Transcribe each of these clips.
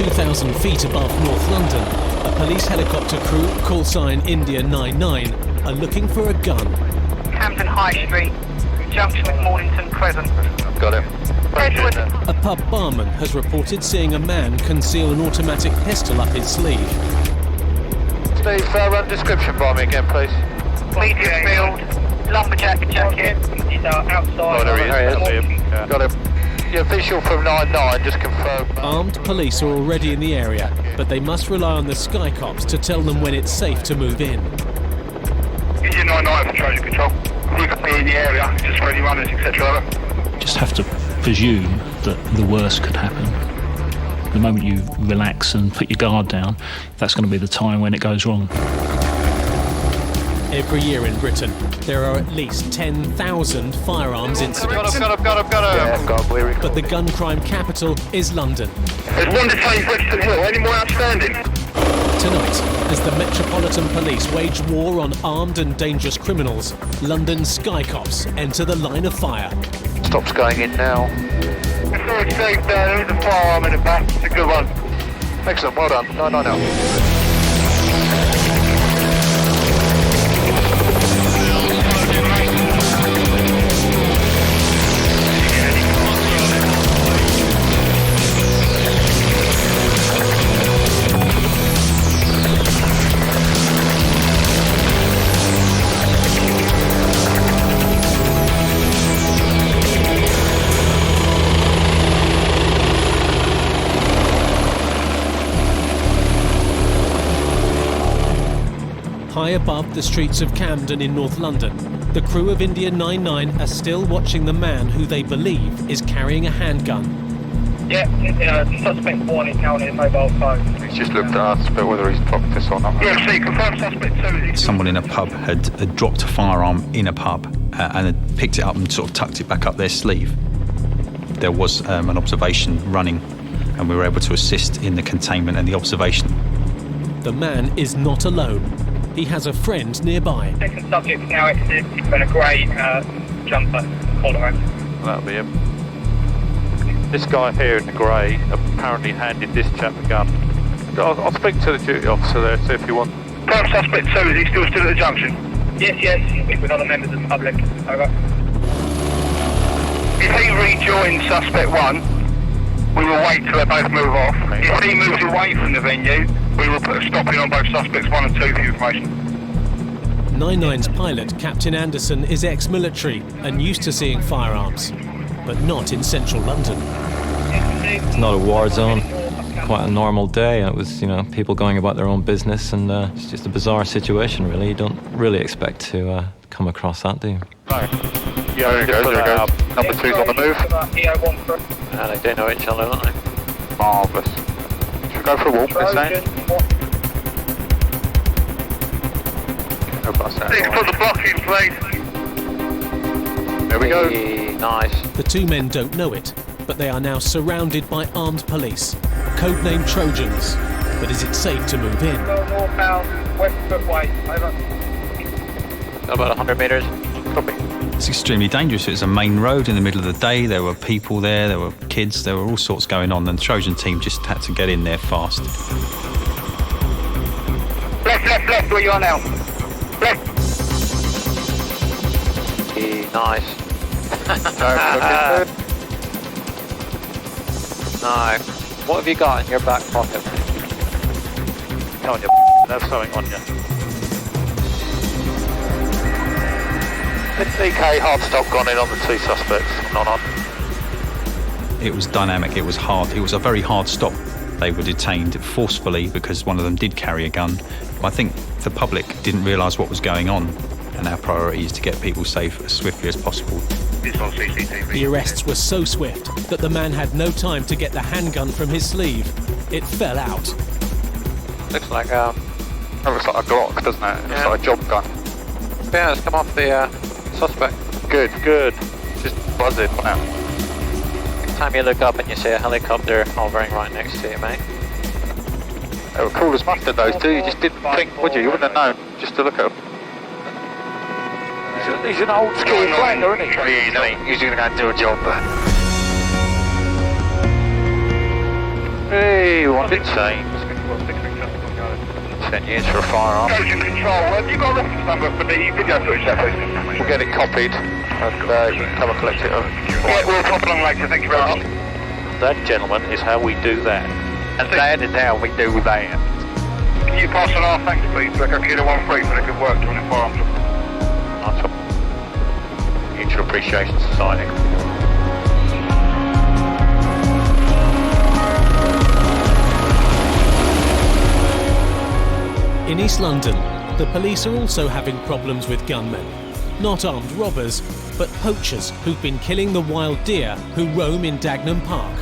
2,000 feet above North London, a police helicopter crew, call sign India 99, are looking for a gun. Camden High Street, junction with Mornington Crescent. Got it. A pub barman has reported seeing a man conceal an automatic pistol up his sleeve. Steve, run description by me again, please. Medium build, lumberjack jacket. He's outside. Oh, there he is. Yeah. Got him. Yeah, visual from 99, just confirm. Armed police are already in the area, but they must rely on the Sky Cops to tell them when it's safe to move in. Engine 99 for Trojan Control. We're going to be in the area, just for any runners, etc. Just have to presume that the worst could happen. The moment you relax and put your guard down, that's going to be the time when it goes wrong. Every year in Britain, there are at least 10,000 firearms incidents. Got him. Yeah, but the gun crime capital is London. There's one detained Brixton Hill. Any more outstanding? Tonight, as the Metropolitan Police wage war on armed and dangerous criminals, London's Sky Cops enter the line of fire. Stop's going in now. It's already safe there. There is a firearm in the back. It's a good one. Excellent, well done. No. High above the streets of Camden in North London, the crew of India 99 are still watching the man who they believe is carrying a handgun. Suspect 1 is now on his mobile phone. He's just looked at us, but whether he's clocked this or not. Yeah, see, confirmed suspect 2. Someone in a pub had dropped a firearm in a pub and had picked it up and sort of tucked it back up their sleeve. There was an observation running, and we were able to assist in the containment and the observation. The man is not alone. He has a friend nearby. Second subject is now exited in a grey jumper collar. That'll be him. This guy here in the grey apparently handed this chap a gun. I'll speak to the duty officer there, see if you want. Confirmed suspect 2, is he still stood at the junction? Yes, with other members of the public. Over. If he rejoins suspect 1, we will wait till they both move off. If he moves away from the venue, we will put a stop in on both suspects 1 and 2 for your information. 99's pilot, Captain Anderson, is ex-military and used to seeing firearms, but not in central London. It's not a war zone. Quite a normal day. It was, people going about their own business, and it's just a bizarre situation, really. You don't really expect to come across that, do you? No. Yeah, there he goes. Number 2's on the move. And they do know each other, don't they? Marvellous. Should we go for a walk, this day? Please put the block in place. There we go. Nice. The two men don't know it, but they are now surrounded by armed police, codenamed Trojans. But is it safe to move in? Go northbound, west footway. Over. About 100 metres. Copy. It's extremely dangerous. It was a main road in the middle of the day. There were people there were kids, there were all sorts going on, and the Trojan team just had to get in there fast. Left, where you are now. Left. Nice. No. What have you got in your back pocket? Come on, you there's something on you. 50k hard stop gone in on the 2 suspects, not on. It was dynamic, it was hard, it was a very hard stop. They were detained forcefully because one of them did carry a gun. I think the public didn't realise what was going on, and our priority is to get people safe as swiftly as possible. It's on CCTV. The arrests were so swift that the man had no time to get the handgun from his sleeve. It fell out. Looks like That looks like a Glock, doesn't it? It looks like a job gun. yeah, it's come off the suspect. Good. Just buzzing. Wow. Next time you look up and you see a helicopter hovering right next to you, mate. They were cool as mustard, those two. You just didn't think, would you? You wouldn't have known just to look at them. He's an old school flanker, isn't he? He is, isn't he? He's going to go and do a job. Hey, what's it saying? 10 years for a firearm. Station Control, have you got a reference number for the video footage there, please? We'll get it copied and you can come and collect it. Yeah, we'll pop along later, thank you very much. That, gentlemen, is how we do that. And that is how we do that. Can you pass on our thanks, please, to Kilo 13 for the good work doing the firearms? Nice one. Mutual Appreciation Society. In East London, the police are also having problems with gunmen. Not armed robbers, but poachers who've been killing the wild deer who roam in Dagenham Park.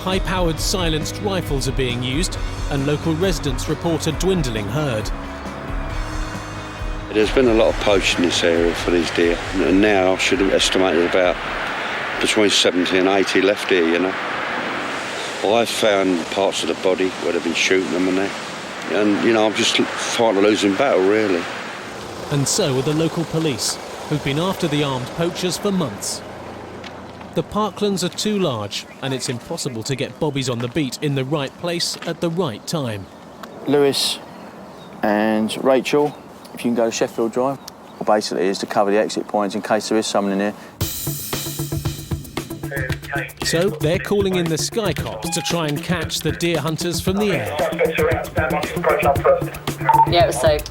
High-powered silenced rifles are being used, and local residents report a dwindling herd. There's been a lot of poaching in this area for these deer, and now I should have estimated about between 70 and 80 left here, you know. Well, I've found parts of the body where they've been shooting them and that. And, you know, I'm just fighting a losing battle, really. And so are the local police, who've been after the armed poachers for months. The parklands are too large, and it's impossible to get bobbies on the beat in the right place at the right time. Lewis and Rachel, if you can go to Sheffield Drive, basically is to cover the exit points in case there is someone in there. So they're calling in the Sky Cops to try and catch the deer hunters from the air. Yeah, it was safe.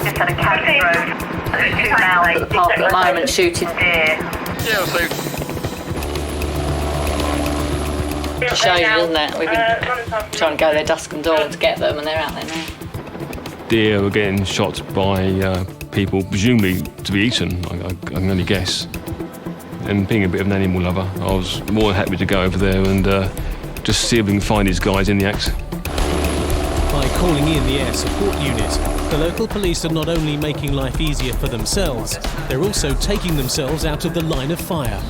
Just on a county road. At the park at the moment shooting deer. Yeah, it was safe. It shows you, doesn't it? We've been trying to go there dusk and dawn to get them, and they're out there now. Deer were getting shot by people, presumably to be eaten, I can only guess. And being a bit of an animal lover, I was more than happy to go over there and just see if we can find these guys in the act. By calling in the air support unit, the local police are not only making life easier for themselves, they're also taking themselves out of the line of fire.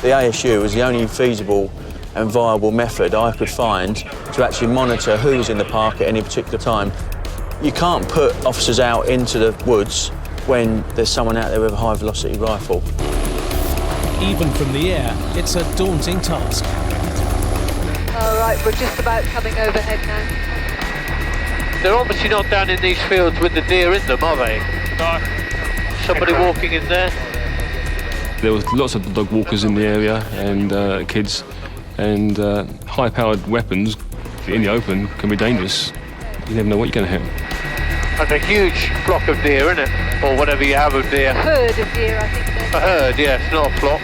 The ASU was the only feasible and viable method I could find to actually monitor who was in the park at any particular time. You can't put officers out into the woods when there's someone out there with a high-velocity rifle. Even from the air, it's a daunting task. All right, we're just about coming overhead now. They're obviously not down in these fields with the deer in them, are they? No. Somebody walking in there? There was lots of dog walkers in the area and kids, and high-powered weapons in the open can be dangerous. You never know what you're going to hit. Like a huge flock of deer, isn't it? Or whatever you have of deer. A herd of deer, I think. A herd, yes, not a flock.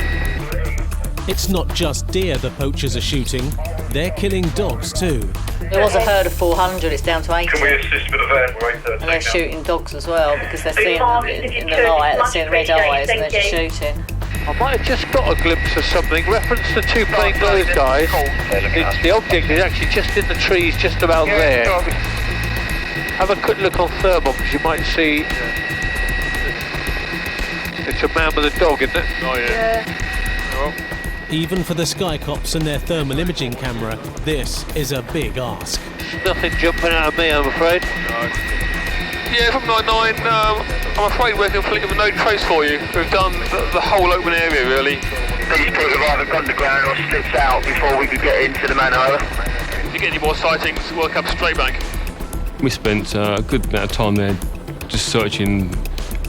It's not just deer the poachers are shooting, they're killing dogs too. There was a herd of 400, it's down to 80. Can we assist with the van? And they're shooting dogs as well, because they're seeing them in the light, they're seeing red eyes and they're just shooting. I might have just got a glimpse of something. Reference to two plainclothes guys. The object is actually just in the trees, just about there. Have a quick look on thermal, because you might see... It's a man with a dog, isn't it? Oh, yeah. Even for the Sky Cops and their thermal imaging camera, this is a big ask. Nothing jumping out of me, I'm afraid. No. Yeah, from 99, I'm afraid we're completely with no trace for you. We've done the whole open area, really. These people have either gone underground or slipped out before we could get into the manor. If you get any more sightings, we'll come straight back. We spent a good amount of time there just searching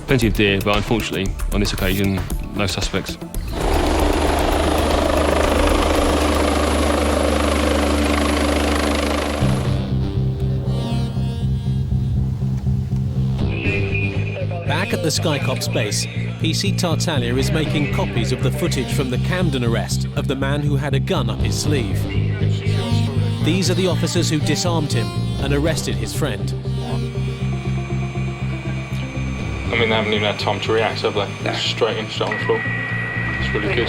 plenty of deer, but unfortunately, on this occasion, no suspects. Back at the Sky Cops base, PC Tartaglia is making copies of the footage from the Camden arrest of the man who had a gun up his sleeve. These are the officers who disarmed him and arrested his friend. I mean, they haven't even had time to react, have they? No. Straight on the floor. It's really good.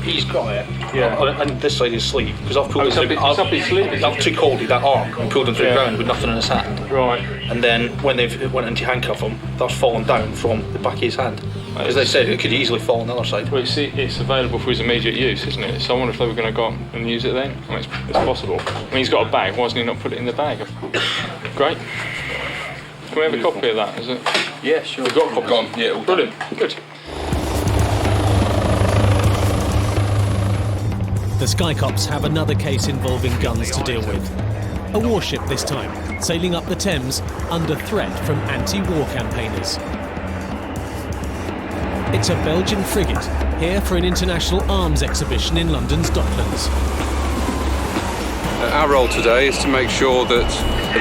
He's got it. Yeah. And this side of his sleeve, because I've pulled him through. It's up his sleeve. I've took hold of that arm and pulled him through the ground with nothing in his hand. Right. And then when they went into handcuff him, that's fallen down from the back of his hand. As they said, it could easily fall on the other side. Well, see, it's available for his immediate use, isn't it? So I wonder if they were going to go and use it then. I mean, it's possible. I mean, he's got a bag. Why doesn't he not put it in the bag? Great. Can we have a copy of that? Is it? Yeah, sure. We've got a copy. Yeah, brilliant. Good. The Sky Cops have another case involving guns to deal with. A warship this time, sailing up the Thames under threat from anti-war campaigners. It's a Belgian frigate, here for an international arms exhibition in London's Docklands. Our role today is to make sure that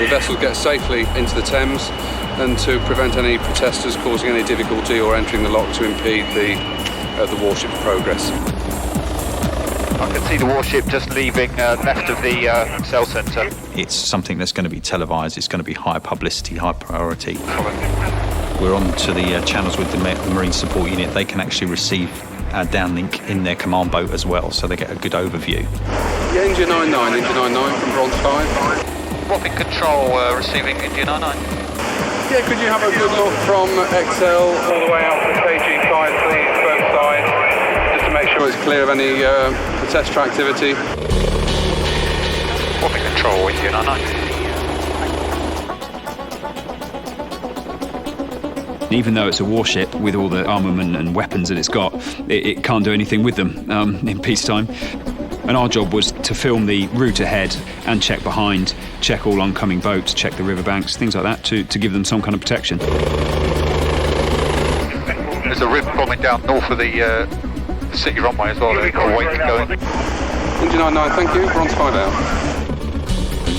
the vessel gets safely into the Thames and to prevent any protesters causing any difficulty or entering the lock to impede the warship's progress. I can see the warship just leaving left of the cell centre. It's something that's going to be televised, it's going to be high publicity, high priority. We're on to the channels with the Marine Support Unit. They can actually receive our downlink in their command boat as well, so they get a good overview. Yeah, India 99 from Bronze 5. Wapping Control receiving India 99. Yeah, could you have a good look from XL all the way out to KG5, please, both sides, just to make sure it's clear of any protester activity. Wapping Control, India 99. Even though it's a warship with all the armament and weapons that it's got, it can't do anything with them in peacetime. And our job was to film the route ahead and check behind, check all oncoming boats, check the riverbanks, things like that, to give them some kind of protection. There's a rib bombing down north of the city runway as well. They've got a wait going. India 99, thank you. Bronze 5 out.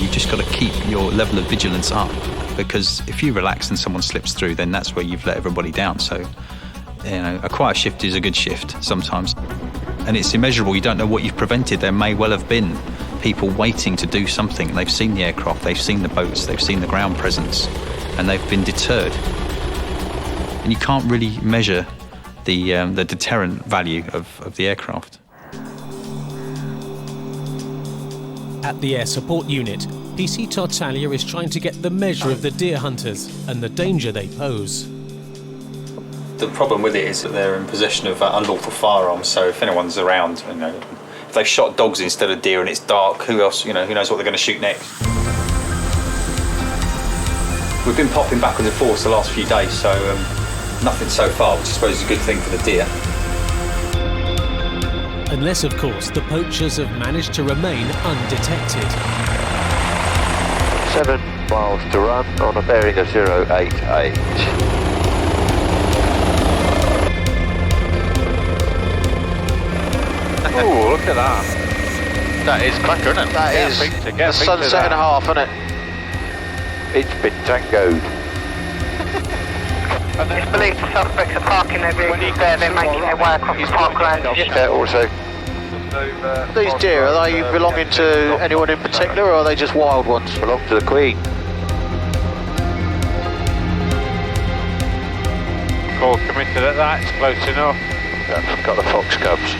You've just got to keep your level of vigilance up, because if you relax and someone slips through, then that's where you've let everybody down. So, a quiet shift is a good shift sometimes. And it's immeasurable. You don't know what you've prevented. There may well have been people waiting to do something. They've seen the aircraft, they've seen the boats, they've seen the ground presence, and they've been deterred. And you can't really measure the deterrent value of the aircraft. At the Air Support Unit, PC Tartaglia is trying to get the measure of the deer hunters and the danger they pose. The problem with it is that they're in possession of unlawful firearms, so if anyone's around, if they've shot dogs instead of deer and it's dark, who else, who knows what they're going to shoot next? We've been popping backwards and forwards the last few days, so nothing so far, which I suppose is a good thing for the deer. Unless, of course, the poachers have managed to remain undetected. 7 miles to run on a bearing of 088. Oh, look at that. That is cracker, isn't it? That is the sunset and a half, isn't it? It's been tangoed. It's believed the suspects are parking their vehicles there, they're making their way across the parkland. Yeah, also. These deer, are they belonging to anyone in particular, or are they just wild ones? Belong to the Queen. Call committed at that, it's close enough. I've got the fox cubs.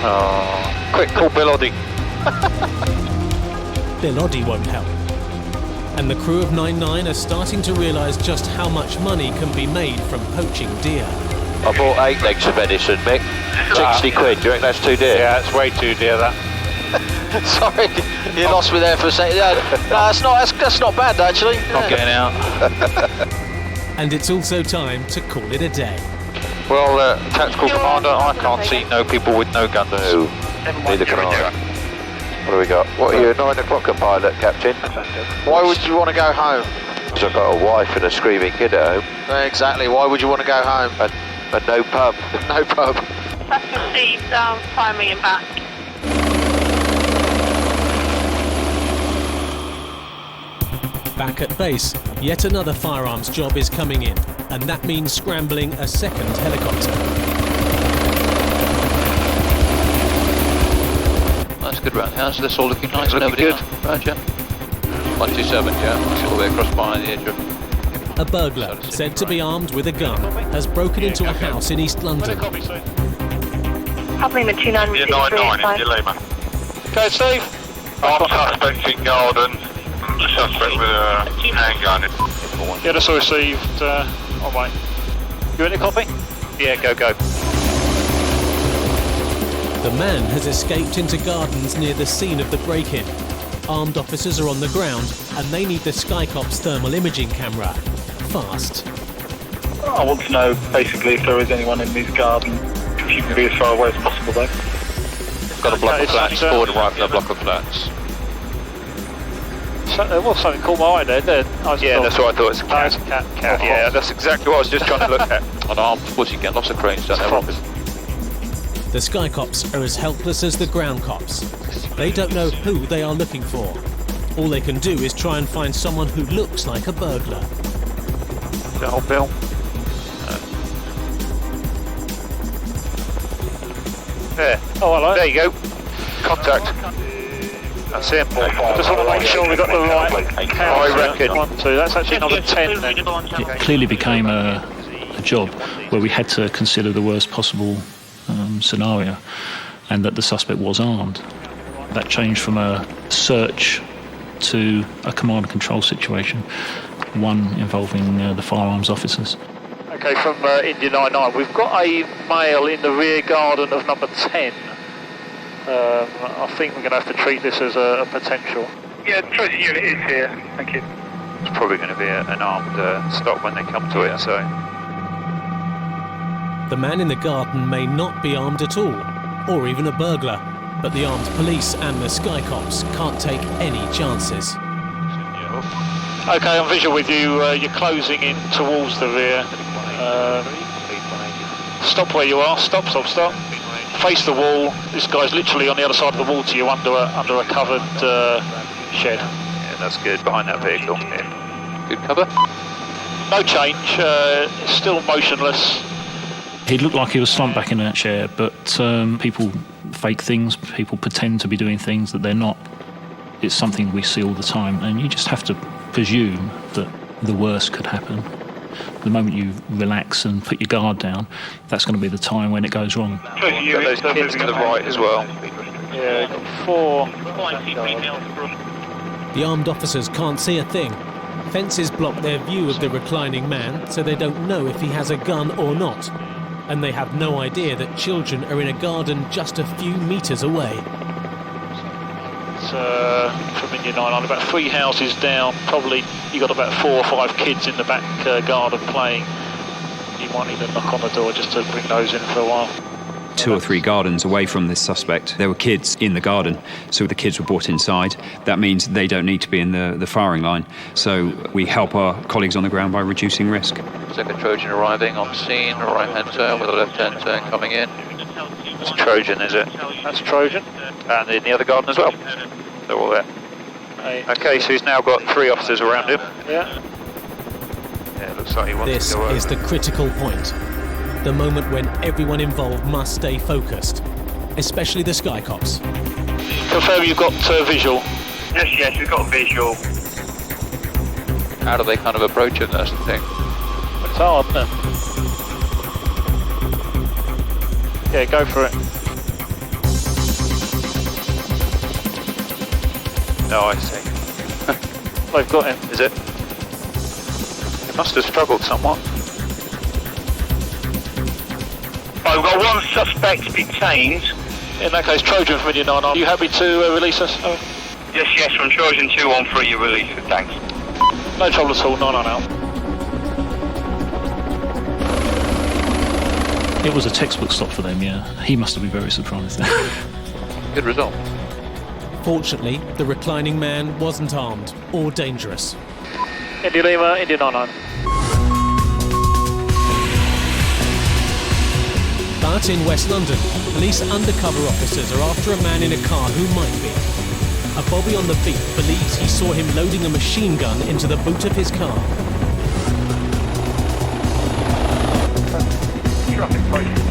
Oh, quick, call Bill Oddie. Bill Oddie won't help. And the crew of 99 are starting to realise just how much money can be made from poaching deer. I bought 8 legs of venison, Mick. 60 quid, do you reckon that's too dear? Yeah, it's way too dear, that. Sorry, you lost me there for a second. No, that's not bad, actually. Not getting out. And it's also time to call it a day. Well, Tactical Commander, I can't see no people with no guns. No, neither can I. What do we got? What are you, a 9 o'clock a pilot, Captain? Why would you want to go home? Because I've got a wife and a screaming kid at home. Exactly, why would you want to go home? And no pub. No pub. That's received, primary and back. Back at base, yet another firearms job is coming in, and that means scrambling a second helicopter. That's good round. How's this all looking nice? Nobody good. Roger. 127, yeah. It's all the way across behind the edge of... A burglar, said to be armed with a gun, has broken into a house in East London. Probably in 299. Okay, Steve. Armed suspect in Garden. The suspect with a handgun. Yeah, that's all received. On way. You want a copy? Yeah, go. The man has escaped into gardens near the scene of the break-in. Armed officers are on the ground, and they need the Sky Cops thermal imaging camera. Fast. I want to know, basically, if there is anyone in this garden. If you can be as far away as possible, though. Got a block of flats, forward and right from the block of flats. So, there was something caught my eye there. Yeah, that's what I thought. It's a cat. It's a cat. Yeah, that's exactly what I was just trying to look at. An armed footy again, lots of cranes down there. The Sky Cops are as helpless as the ground cops. They don't know who they are looking for. All they can do is try and find someone who looks like a burglar. Oh, Bill. There. Oh, hello. There you go. Contact. That's him. Just want to make sure we got the right count. I reckon. 1, 2. That's actually number 10 then. It clearly became a job where we had to consider the worst possible scenario, and that the suspect was armed. That changed from a search to a command and control situation, one involving the firearms officers. Okay, from India 99, we've got a male in the rear garden of number 10. I think we're going to have to treat this as a potential. Yeah, the Trojan unit is here. Thank you. It's probably going to be an armed stop when they come to it, so... The man in the garden may not be armed at all, or even a burglar, but the armed police and the Sky Cops can't take any chances. Okay, I'm visual with you. You're closing in towards the rear. Stop where you are. Stop. Face the wall. This guy's literally on the other side of the wall to you, under a covered shed. Yeah, that's good. Behind that vehicle. Yeah. Good cover. No change. Still motionless. He looked like he was slumped back in that chair, but people fake things. People pretend to be doing things that they're not. It's something we see all the time, and you just have to presume that the worst could happen. The moment you relax and put your guard down, that's going to be the time when it goes wrong. Got those kids to the right as well. Yeah, got 4. The armed officers can't see a thing. Fences block their view of the reclining man, so they don't know if he has a gun or not. And they have no idea that children are in a garden just a few metres away. It's from India 99, about 3 houses down. Probably you got about 4 or 5 kids in the back garden playing. You might need to knock on the door just to bring those in for a while. 2 or 3 gardens away from this suspect, there were kids in the garden, so the kids were brought inside. That means they don't need to be in the firing line, so we help our colleagues on the ground by reducing risk. Second Trojan arriving on scene, right-hand turn with a left-hand turn coming in. It's Trojan, is it? That's Trojan. And in the other garden as well. They're all there. Okay, so he's now got 3 officers around him. Yeah. Yeah, looks like he wants This to go is the critical point. The moment when everyone involved must stay focused, especially the Sky Cops. Confirm you've got visual. Yes, we've got visual. How do they kind of approach it, that's the thing. It's hard, isn't it? Yeah, go for it. No, I see. They've got him. Is it? He must have struggled somewhat. We've got 1 suspect detained. In that case, Trojan from India 99. Are you happy to release us? Oh. Yes, from Trojan 213 you release it, thanks. No trouble at all, 99 out. It was a textbook stop for them, yeah. He must have been very surprised. Good result. Fortunately, the reclining man wasn't armed or dangerous. India Lima, India 99. But in West London, police undercover officers are after a man in a car who might be. A bobby on the beat believes he saw him loading a machine gun into the boot of his car.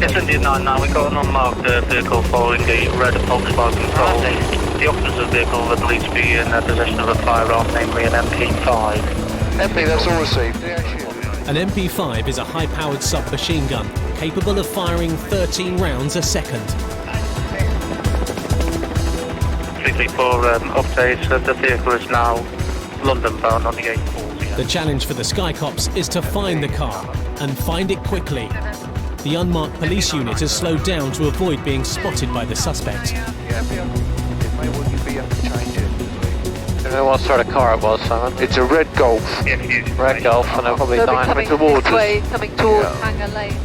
Yes, India 99, we've got an unmarked vehicle following a red Volkswagen Polo. The occupants of the vehicle are believed to be in possession of a firearm, namely an MP5. MP, that's all received. An MP5 is a high-powered submachine gun capable of firing 13 rounds a second. Particularly for updates, the vehicle is now London-bound on the A40. The challenge for the Sky Cops is to find the car, and find it quickly. The unmarked police unit has slowed down to avoid being spotted by the suspect. What sort of car it was, Simon? It's a red Golf. Yes, Red Golf, and they're probably coming towards us. Coming towards Hanger Lane.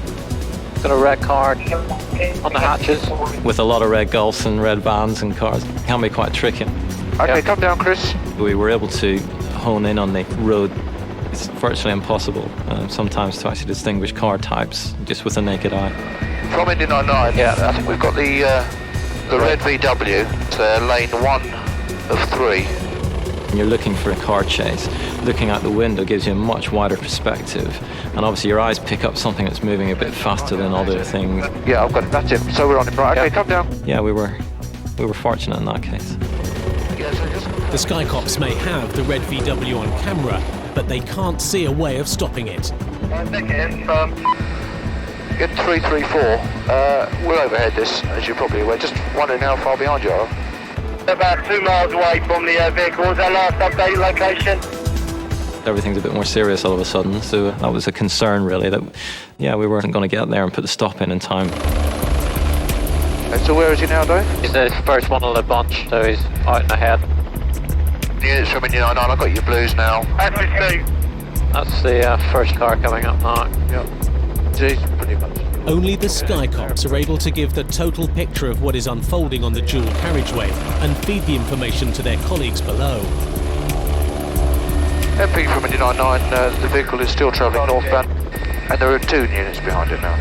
Got a red card on the hatches. With a lot of red Golfs and red vans and cars, it can be quite tricky. Okay, come down, Chris. We were able to hone in on the road. It's virtually impossible sometimes to actually distinguish car types just with the naked eye. From Indy 99, yeah, I think we've got the red VW. It's lane 1 of 3. When you're looking for a car chase, looking out the window gives you a much wider perspective, and obviously your eyes pick up something that's moving a bit faster than other things. Yeah, I've got it. That's him. So we're on him, right? Okay, come down. Yeah, we were fortunate in that case. The Sky Cops may have the red VW on camera, but they can't see a way of stopping it. Get 334. We'll overhead this, as you're probably aware. Just wondering how far behind you are. About 2 miles away from the vehicle. Was our last updated location? Everything's a bit more serious all of a sudden, so that was a concern really that, we weren't going to get there and put the stop in time. And so where is he now, Dave? He's the first one of the bunch, so he's out and ahead. Units from Indy 99, I've got your blues now. That's the first car coming up now. Yep. Jeez, pretty much. Only the Sky Cops are able to give the total picture of what is unfolding on the dual carriageway and feed the information to their colleagues below. MP from Indy 99, the vehicle is still travelling northbound, and there are 2 units behind it now.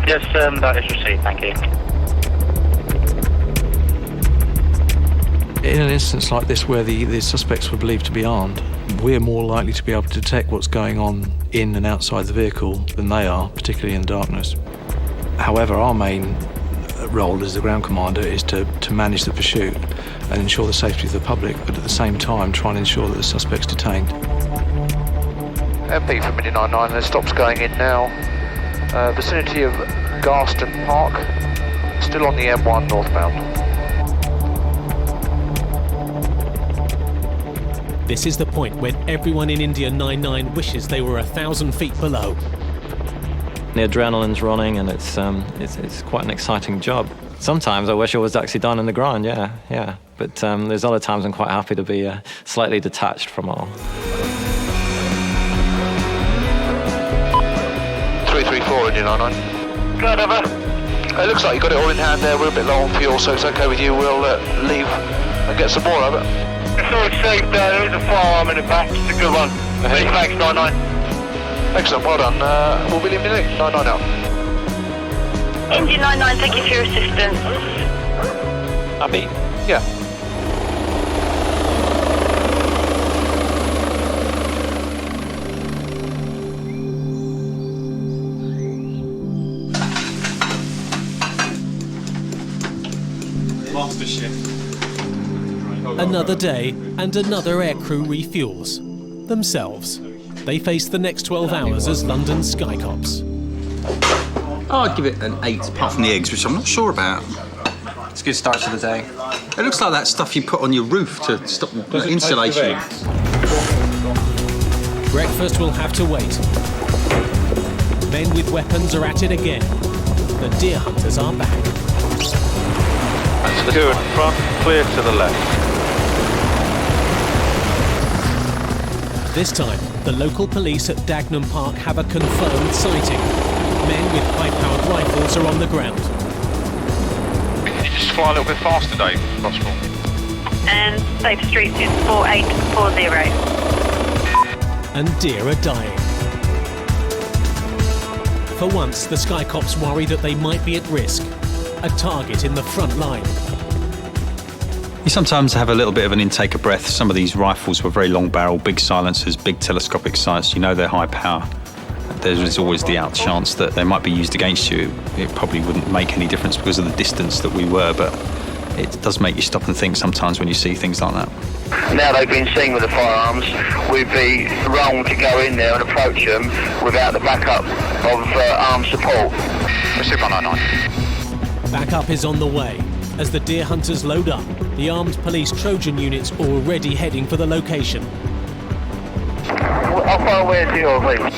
Yes, that is received, thank you. In an instance like this where the suspects were believed to be armed, we're more likely to be able to detect what's going on in and outside the vehicle than they are, particularly in darkness. However, our main role as the ground commander is to manage the pursuit and ensure the safety of the public, but at the same time try and ensure that the suspect's detained. MP from Indy 99, there's stops going in now. Vicinity of Garside Park, still on the M1 northbound. This is the point where everyone in India 99 wishes they were 1,000 feet below. The adrenaline's running, and it's quite an exciting job. Sometimes I wish I was actually down on the ground, yeah. But there's other times I'm quite happy to be slightly detached from all. 334 Indy 99. Good, over. It looks like you got it all in hand there. We're a bit low on fuel, so it's okay with you. We'll leave and get some more of it. It's all received. There is a firearm in the back. It's a good one. Thanks, 99. Excellent, well done. We'll be leaving it 99 out. Indy 99, thank you for your assistance. Abby? Yeah. Lost the ship. Another day and another aircrew refuels. Themselves. They face the next 12 hours as London Sky Cops. I'd give it an 8, apart from the eggs, which I'm not sure about. It's a good start to the day. It looks like that stuff you put on your roof to stop insulation. Breakfast will have to wait. Men with weapons are at it again. The deer hunters are back. That's the 2 in front, clear to the left. This time, the local police at Dagenham Park have a confirmed sighting. Men with high-powered rifles are on the ground. Can you just fly a little bit faster, Dave, if possible? And Safe Streets is 4840. And deer are dying. For once, the Sky Cops worry that they might be at risk. A target in the front line. You sometimes have a little bit of an intake of breath. Some of these rifles were very long barrel, big silencers, big telescopic sights. You know they're high power. There's always the out chance that they might be used against you. It probably wouldn't make any difference because of the distance that we were, but it does make you stop and think sometimes when you see things like that. Now they've been seen with the firearms, we'd be wrong to go in there and approach them without the backup of armed support. Receive 199. Backup is on the way. As the deer hunters load up, the armed police Trojan units already heading for the location. How far away is yours, please?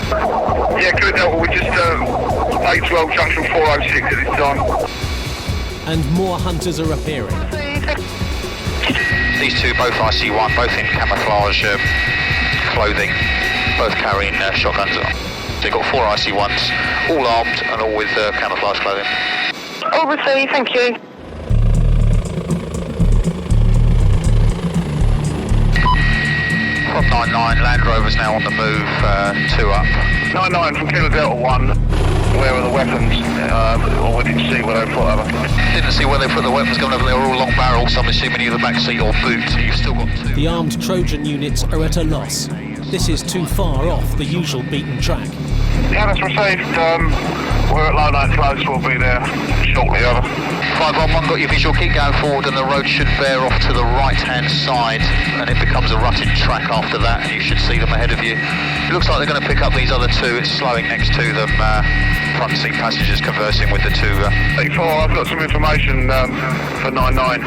Yeah, good. We're just 812 junction 406 at this time. And more hunters are appearing. These two, both IC1, both in camouflage clothing, both carrying shotguns. They've got 4 IC1s, all armed and all with camouflage clothing. All received, thank you. From 99, Land Rover's now on the move, 2 up. 99 from Kilo Delta 1, where are the weapons? Or we didn't see where they put them. Didn't see where they put the weapons going over. They were all long barrels, so I'm assuming either back seat or boot. You've still got 2. The armed Trojan units are at a loss. This is too far off the usual beaten track. Yeah, that's received. We're at low night close, we'll be there shortly, over. 511, got your visual, keep going forward and the road should bear off to the right-hand side and it becomes a rutted track after that and you should see them ahead of you. It looks like they're going to pick up these other 2, it's slowing next to them, front seat passengers conversing with the 2. I've got some information for 99.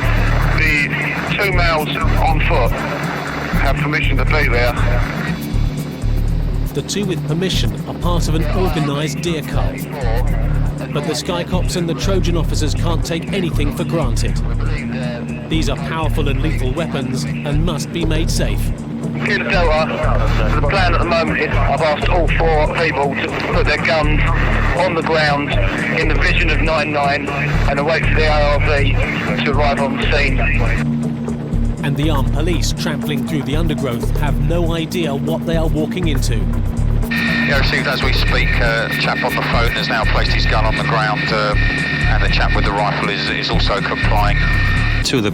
The 2 males on foot have permission to be there. The 2 with permission are part of an organised deer cult. But the Sky Cops and the Trojan officers can't take anything for granted. These are powerful and lethal weapons and must be made safe. Kilo Delta, the plan at the moment is I've asked all 4 people to put their guns on the ground in the vision of 99 and await for the ARV to arrive on the scene. And the armed police trampling through the undergrowth have no idea what they are walking into. Yeah, received as we speak. A chap on the phone has now placed his gun on the ground and the chap with the rifle is also complying. 2 of the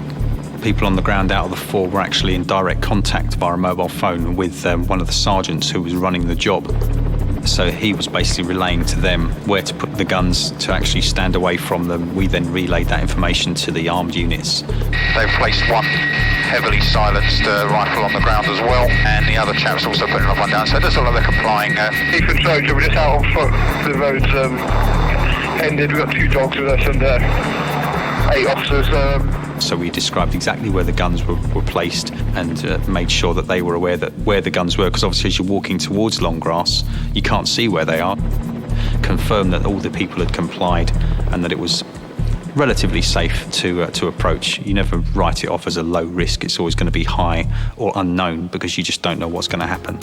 people on the ground out of the 4 were actually in direct contact via a mobile phone with one of the sergeants who was running the job. So he was basically relaying to them where to put the guns to actually stand away from them. We then relayed that information to the armed units. They've placed 1 heavily silenced rifle on the ground as well, and the other chap's also putting another one down, so it does look like they're complying. Ethan Trojan, we're just out on foot. The road's ended. We've got 2 dogs with us and 8 officers. So we described exactly where the guns were placed and made sure that they were aware that where the guns were, because obviously as you're walking towards long grass, you can't see where they are. Confirmed that all the people had complied and that it was relatively safe to approach. You never write it off as a low risk. It's always going to be high or unknown because you just don't know what's going to happen.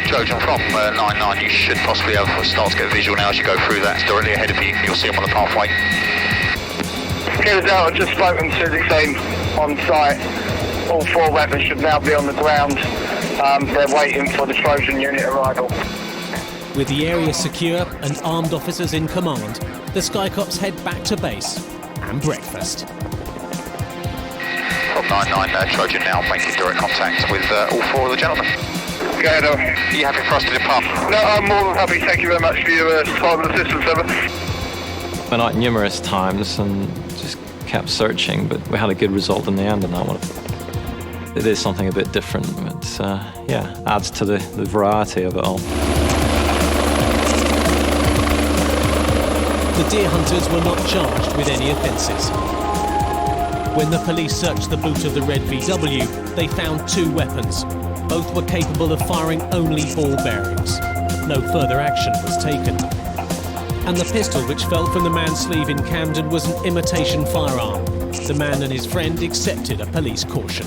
Trojan from 99, you should possibly have start to get visual now as you go through that. It's directly ahead of you. You'll see them on the pathway. Kilo Delta just spoken to the team on site. All 4 weapons should now be on the ground. They're waiting for the Trojan unit arrival. With the area secure and armed officers in command, the Sky Cops head back to base and breakfast. From 99, Trojan now making direct contact with all 4 of the gentlemen. Okay, no. Are you happy for us to depart? No, I'm more than happy. Thank you very much for your time and assistance, sir. Went out numerous times and just kept searching, but we had a good result in the end on that one. It is something a bit different, but yeah, adds to the variety of it all. The deer hunters were not charged with any offences. When the police searched the boot of the red VW, they found 2 weapons. Both were capable of firing only ball bearings. No further action was taken. And the pistol which fell from the man's sleeve in Camden was an imitation firearm. The man and his friend accepted a police caution.